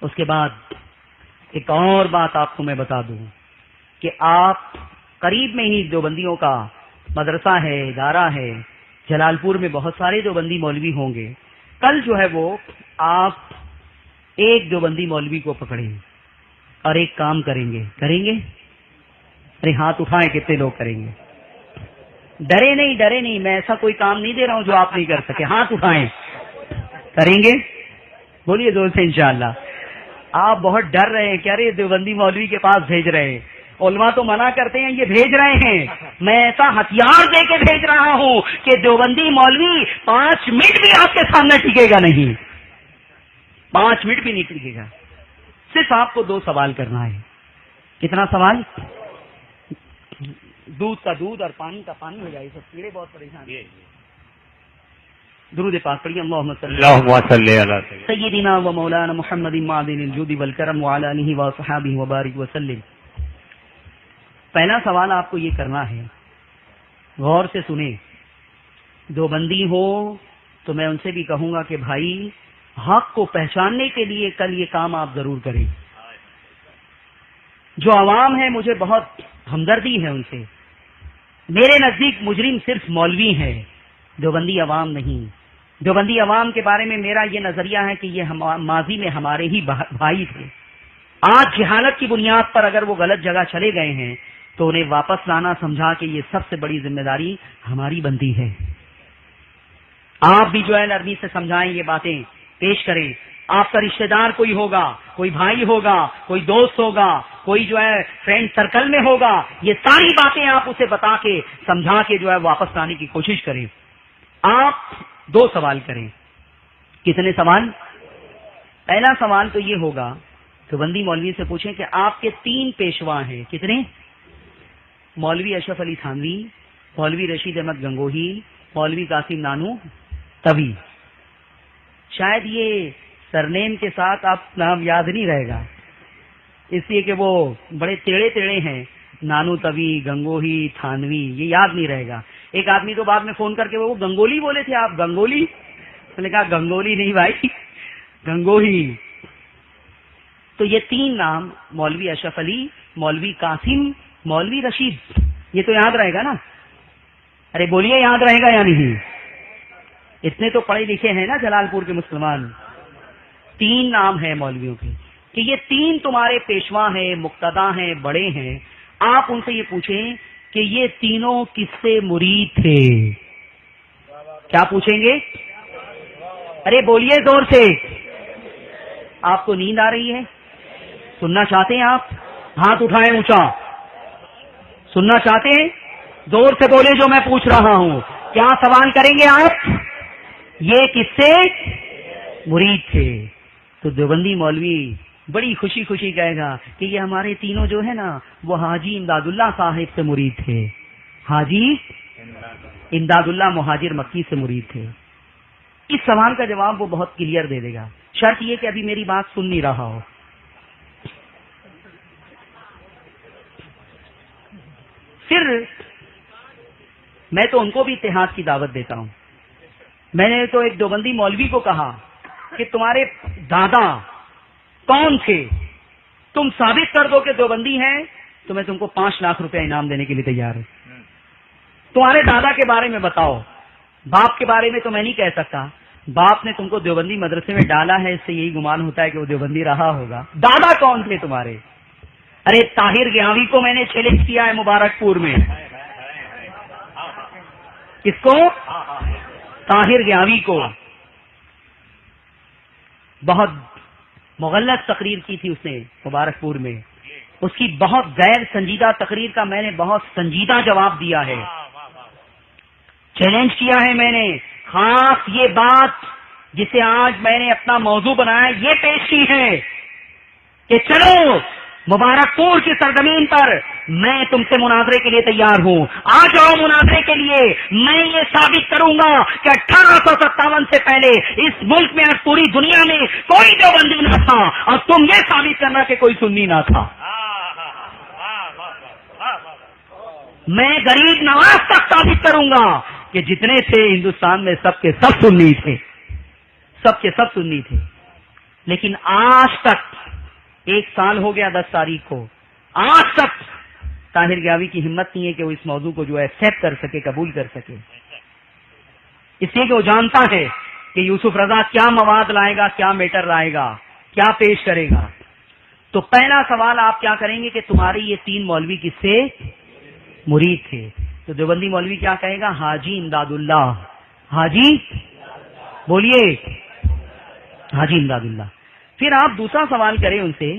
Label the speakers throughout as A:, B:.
A: اس کے بعد ایک اور بات آپ کو میں بتا دوں کہ آپ قریب میں ہی دیوبندیوں کا مدرسہ ہے، ادارہ ہے، جلال پور میں بہت سارے دیوبندی مولوی ہوں گے. کل جو ہے وہ آپ ایک دیوبندی مولوی کو پکڑیں اور ایک کام کریں گے. ارے ہاتھ اٹھائیں کتنے لوگ کریں گے؟ ڈرے نہیں، میں ایسا کوئی کام نہیں دے رہا ہوں جو آپ نہیں کر سکے. ہاتھ اٹھائیں. کریں گے؟ بولیے زور سے انشاءاللہ. آپ بہت ڈر رہے ہیں کہ ارے دیوبندی مولوی کے پاس بھیج رہے ہیں. علماء تو منع کرتے ہیں یہ بھیج رہے ہیں. میں ایسا ہتھیار دے کے بھیج رہا ہوں کہ دیوبندی مولوی 5 منٹ بھی آپ کے سامنے ٹکے گا نہیں. 5 منٹ بھی نہیں ٹکے گا. صرف آپ کو 2 سوال کرنا ہے. کتنا سوال؟ دودھ کا دودھ اور پانی کا پانی ہو جائے. سب کیڑے بہت پریشان ہیں. درود پاک پڑھیے. اللہم صلی علی سیدنا و مولانا محمد معدن الجود والکرم وعلی آلہ وصحبہ وبارک وسلم. پہلا سوال آپ کو یہ کرنا ہے، غور سے سنیں. دیوبندی ہو تو میں ان سے بھی کہوں گا کہ بھائی حق کو پہچاننے کے لیے کل یہ کام آپ ضرور کریں. جو عوام ہے مجھے بہت ہمدردی ہے ان سے. میرے نزدیک مجرم صرف مولوی ہے، دیوبندی عوام نہیں. دیوبندی عوام کے بارے میں میرا یہ نظریہ ہے کہ یہ ماضی میں ہمارے ہی بھائی تھے. آج جہالت کی بنیاد پر اگر وہ غلط جگہ چلے گئے ہیں تو انہیں واپس لانا سمجھا کہ یہ سب سے بڑی ذمہ داری ہماری بنتی ہے. آپ بھی جو ہے نرمی سے سمجھائیں، یہ باتیں پیش کریں. آپ کا رشتہ دار کوئی ہوگا، کوئی بھائی ہوگا، کوئی دوست ہوگا، کوئی جو ہے فرینڈ سرکل میں ہوگا، یہ ساری باتیں آپ اسے بتا کے سمجھا کے جو ہے واپس لانے کی کوشش کریں. آپ 2 سوال کریں. کتنے سوال؟ پہلا سوال تو یہ ہوگا تو بندی مولوی سے پوچھیں کہ آپ کے 3 پیشوا ہیں. کتنے؟ مولوی اشرف علی تھانوی، مولوی رشید احمد گنگوہی، مولوی قاسم نانو تبی. شاید یہ سرنیم کے ساتھ آپ نام یاد نہیں رہے گا، اس لیے کہ وہ بڑے ٹیڑے ہیں. نانو تبی، گنگوہی، تھانوی، یہ یاد نہیں رہے گا. ایک آدمی تو بعد میں فون کر کے وہ گنگولی بولے تھے آپ. گنگولی؟ میں نے کہا گنگولی نہیں بھائی، گنگوہی. تو یہ 3 نام، مولوی اشرف علی، مولوی قاسم، مولوی رشید، یہ تو یاد رہے گا نا؟ ارے بولیے یاد رہے گا یا نہیں؟ اتنے تو پڑھے لکھے ہیں نا جلال پور کے مسلمان. 3 نام ہیں مولویوں کے کہ یہ 3 تمہارے پیشوا ہیں، مقتدا ہیں، بڑے ہیں. آپ ان سے یہ پوچھیں کہ یہ تینوں کس سے مرید تھے. کیا پوچھیں گے؟ ارے بولیے زور سے. آپ کو نیند آ رہی ہے؟ سننا چاہتے ہیں آپ؟ ہاتھ اٹھائیں اونچا. سننا چاہتے ہیں؟ زور سے بولے جو میں پوچھ رہا ہوں. کیا سوال کریں گے آپ؟ یہ کس سے مرید تھے؟ تو دیوبندی مولوی بڑی خوشی کہے گا کہ یہ ہمارے تینوں جو ہے نا وہ حاجی امداد اللہ صاحب سے مرید تھے. حاجی امداد اللہ مہاجر مکی سے مرید تھے. اس سوال کا جواب وہ بہت کلیئر دے دے گا. شرط یہ کہ ابھی میری بات سن نہیں رہا ہو. پھر میں تو ان کو بھی اتحاد کی دعوت دیتا ہوں. میں نے تو ایک دیوبندی مولوی کو کہا کہ تمہارے دادا کون تھے؟ تم ثابت کر دو کہ دیوبندی ہیں تو میں تم کو 5 لاکھ روپے انعام دینے کے لیے تیار ہوں. تمہارے دادا کے بارے میں بتاؤ. باپ کے بارے میں تو میں نہیں کہہ سکتا. باپ نے تم کو دیوبندی مدرسے میں ڈالا ہے، اس سے یہی گمان ہوتا ہے کہ وہ دیوبندی رہا ہوگا. دادا کون تھے تمہارے؟ ارے طاہر گیاوی کو میں نے چیلنج کیا ہے مبارک پور میں. کس کو؟ طاہر گیاوی کو. بہت مغلط تقریر کی تھی اس نے مبارک پور میں. اس کی بہت غیر سنجیدہ تقریر کا میں نے بہت سنجیدہ جواب دیا ہے. چیلنج کیا ہے میں نے. خاص یہ بات جسے آج میں نے اپنا موضوع بنایا یہ پیش کی ہے کہ چلو مبارک پور کی سرزمین پر میں تم سے مناظرے کے لیے تیار ہوں. آ جاؤ مناظرے کے لیے. میں یہ ثابت کروں گا کہ 1857 سے پہلے اس ملک میں اور پوری دنیا میں کوئی دیوبندی نہ تھا اور تم یہ ثابت کرنا کہ کوئی سنی نہ تھا. میں غریب نواز تک ثابت کروں گا کہ جتنے تھے ہندوستان میں سب کے سب سنی تھے. سب کے سب سنی تھے. لیکن آج تک 1 سال ہو گیا 10 تاریخ کو، آج تک طاہر گیاوی کی ہمت نہیں ہے کہ وہ اس موضوع کو جو ہے ایکسپٹ کر سکے، قبول کر سکے، اس لیے کہ وہ جانتا ہے کہ یوسف رضا کیا مواد لائے گا، کیا میٹر لائے گا، کیا پیش کرے گا۔ تو پہلا سوال آپ کیا کریں گے کہ تمہارے یہ 3 مولوی کس سے مرید تھے؟ تو دیوبندی مولوی کیا کہے گا؟ حاجی امداد اللہ، حاجی بولیے، حاجی امداد اللہ۔ پھر آپ دوسرا سوال کریں ان سے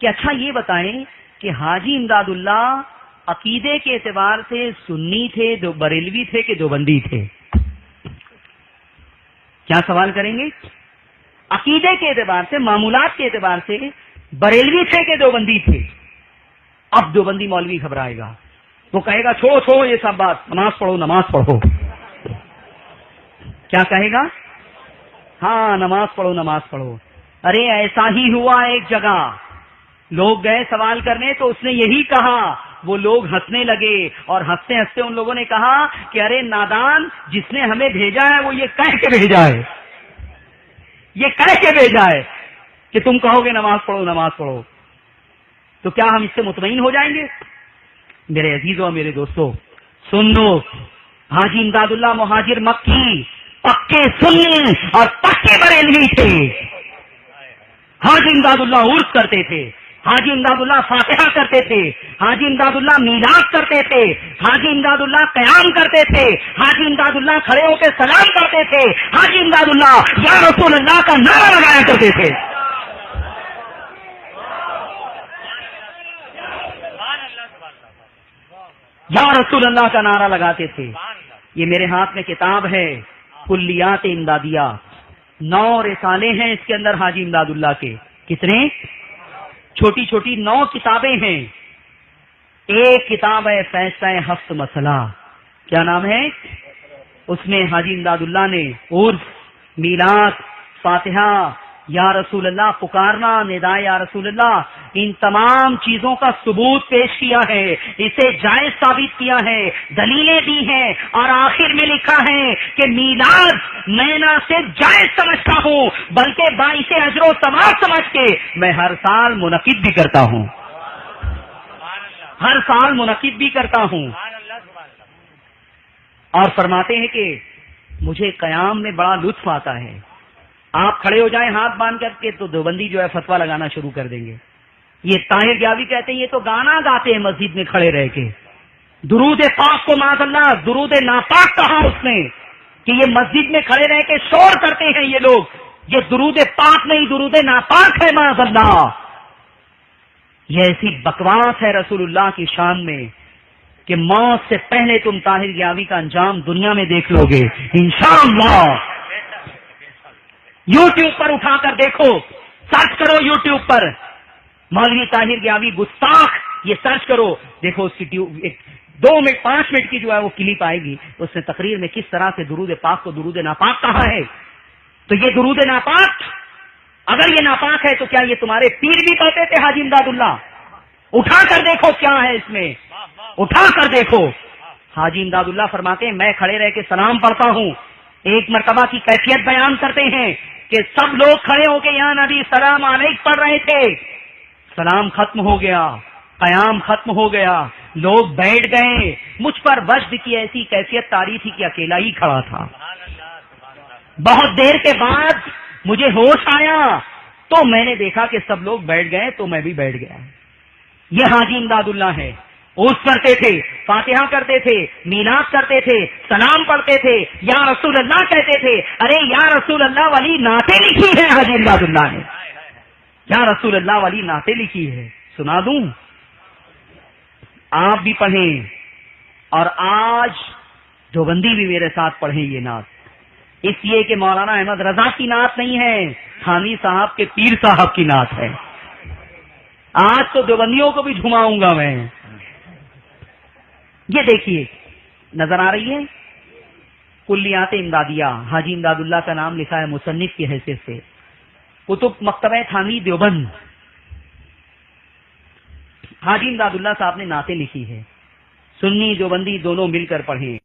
A: کہ اچھا یہ بتائیں کہ حاجی امداد اللہ عقیدے کے اعتبار سے سنی تھے، بریلوی تھے کہ دیوبندی تھے؟ کیا سوال کریں گے؟ عقیدے کے اعتبار سے، معمولات کے اعتبار سے بریلوی تھے کہ دیوبندی تھے؟ اب دیوبندی مولوی گھبرائے گا، وہ کہے گا چھوڑو یہ سب بات، نماز پڑھو نماز پڑھو۔ کیا کہے گا؟ ہاں نماز پڑھو نماز پڑھو۔ ارے ایسا ہی ہوا ایک جگہ، لوگ گئے سوال کرنے تو اس نے یہی کہا، وہ لوگ ہنسنے لگے اور ہنستے ہنستے ان لوگوں نے کہا کہ ارے نادان، جس نے ہمیں بھیجا ہے وہ یہ کہہ کے بھیجا ہے، یہ کہہ کے بھیجا ہے کہ تم کہو گے نماز پڑھو نماز پڑھو، تو کیا ہم اس سے مطمئن ہو جائیں گے؟ میرے عزیزوں میرے دوستوں سن لو، حاجی امداد اللہ مہاجر مکی پکے سنی اور پکے بریلوی تھے۔ حاجی امداد اللہ عرس کرتے تھے، حاجی امداد اللہ فاتحہ کرتے تھے، حاجی امداد اللہ میلاد کرتے تھے، حاجی امداد اللہ قیام کرتے تھے، حاجی امداد اللہ کھڑے ہو کے سلام کرتے تھے، حاجی امداد اللہ یا رسول اللہ کا نعرہ لگایا کرتے تھے۔ یا رسول اللہ کا نعرہ لگاتے تھے۔ یہ میرے ہاتھ میں کتاب ہے کلیات امدادیہ، 9 رسالے ہیں اس کے اندر حاجی امداد اللہ کے۔ کتنے؟ چھوٹی چھوٹی 9 کتابیں ہیں۔ ایک کتاب ہے فیصلہ 7 مسئلہ، کیا نام ہے؟ اس میں حاجی امداد اللہ نے عرس، میلاد، فاتحہ، یا رسول اللہ پکارنا، ندا یا رسول اللہ، ان تمام چیزوں کا ثبوت پیش کیا ہے، اسے جائز ثابت کیا ہے، دلیلیں دی ہیں، اور آخر میں لکھا ہے کہ میلاد میں نہ صرف جائز سمجھتا ہوں بلکہ باعث اجر و ثواب سمجھ کے میں ہر سال منعقد بھی کرتا ہوں، ہر سال منعقد بھی کرتا ہوں۔ اور فرماتے ہیں کہ مجھے قیام میں بڑا لطف آتا ہے، آپ کھڑے ہو جائیں ہاتھ باندھ کر کے تو دیوبندی جو ہے فتویٰ لگانا شروع کر دیں گے۔ یہ طاہر گیاوی کہتے ہیں یہ تو گانا گاتے ہیں مسجد میں کھڑے رہ کے، درود پاک کو معاذ اللہ درود ناپاک کہا اس نے کہ یہ مسجد میں کھڑے رہ کے شور کرتے ہیں یہ لوگ، یہ درود پاک نہیں درود ناپاک ہے معاذ اللہ۔ یہ ایسی بکواس ہے رسول اللہ کی شان میں کہ موت سے پہلے تم طاہر گیاوی کا انجام دنیا میں دیکھ لو گے انشاءاللہ۔ یوٹیوب پر اٹھا کر دیکھو، سرچ کرو یوٹیوب پر مولوی طاہر گیاوی گستاخ، یہ سرچ کرو، دیکھو اس کی 2 منٹ 5 منٹ کی جو ہے وہ کلپ آئے گی، اس نے تقریر میں کس طرح سے درود پاک کو درود ناپاک کہا ہے۔ تو یہ درود ناپاک، اگر یہ ناپاک ہے تو کیا یہ تمہارے پیر بھی کہتے تھے حاجی امداد اللہ؟ اٹھا کر دیکھو کیا ہے اس میں، اٹھا کر دیکھو۔ حاجی امداد اللہ فرماتے ہیں میں کھڑے رہ کے سلام پڑھتا ہوں۔ ایک مرتبہ کی کیفیت بیان کرتے ہیں کہ سب لوگ کھڑے ہو کے یا نبی سلام علیک پڑھ رہے تھے، سلام ختم ہو گیا، قیام ختم ہو گیا، لوگ بیٹھ گئے، مجھ پر وجد کی ایسی کیفیت طاری تھی کہ اکیلا ہی کھڑا تھا۔ بہت دیر کے بعد مجھے ہوش آیا تو میں نے دیکھا کہ سب لوگ بیٹھ گئے تو میں بھی بیٹھ گیا۔ یہ حاجی امداد اللہ ہے، عرس کرتے تھے، فاتحہ کرتے تھے، میلاد کرتے تھے، سلام پڑھتے تھے، یا رسول اللہ کہتے تھے۔ ارے یا رسول اللہ والی نعتیں لکھی ہیں حاجی امداد اللہ نے، یا رسول اللہ والی نعتیں لکھی ہے، سنا دوں؟ آپ بھی پڑھیں، اور آج دیوبندی بھی میرے ساتھ پڑھیں یہ نعت، اس لیے کہ مولانا احمد رضا کی نعت نہیں ہے، تھانوی صاحب کے پیر صاحب کی نعت ہے۔ آج تو دیوبندیوں کو بھی جھماؤں گا میں۔ یہ دیکھیے نظر آ رہی ہے کلیات امدادیہ، حاجی امداد اللہ کا نام لکھا ہے مصنف کی حیثیت سے، کتب مکتبہ تھانوی دیوبند۔ حاجی امداد اللہ صاحب نے نعتیں لکھی ہے، سنی دیوبندی دونوں مل کر پڑھیں۔